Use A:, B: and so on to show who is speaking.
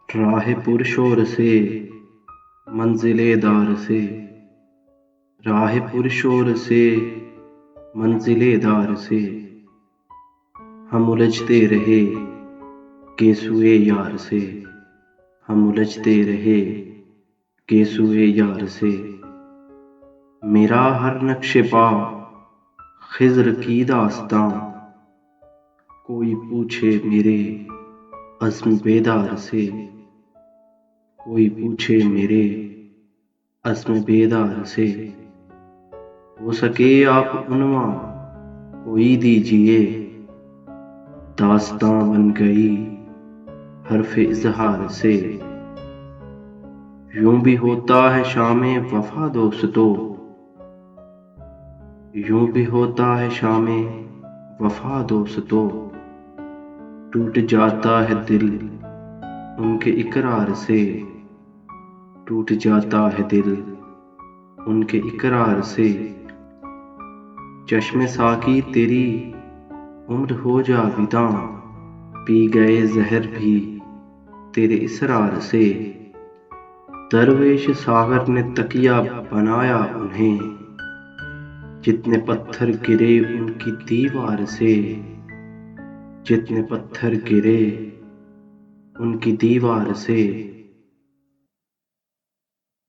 A: राह पुरशोर से मंजिले दार से, राह पुरशोर से मंजिले दार से, हम उलझते रहे केसुए यार से, हम उलझते रहे केसुए यार से। मेरा हर नक्शे पा खिज़्र की दास्तां, कोई पूछे मेरे अज़्म बेदार से, कोई पूछे मेरे अज़्म बेदार से। हो सके आप उन्वां कोई दीजिए, दास्तां बन गई हर्फ़ इज़हार से। यूं भी होता है शामे वफ़ा दोस्तों, यूं भी होता है शामे वफ़ा दोस्तों। टूट जाता है दिल उनके इकरार से, टूट जाता है दिल उनके इकरार से। चश्मे साकी तेरी उम्र हो जाविदां, पी गए ज़हर भी तेरे इसरार से। दरवेश सागर ने तकिया बनाया उन्हें, जितने पत्थर गिरे उनकी दीवार से, जितने पत्थर गिरे उनकी दीवार से।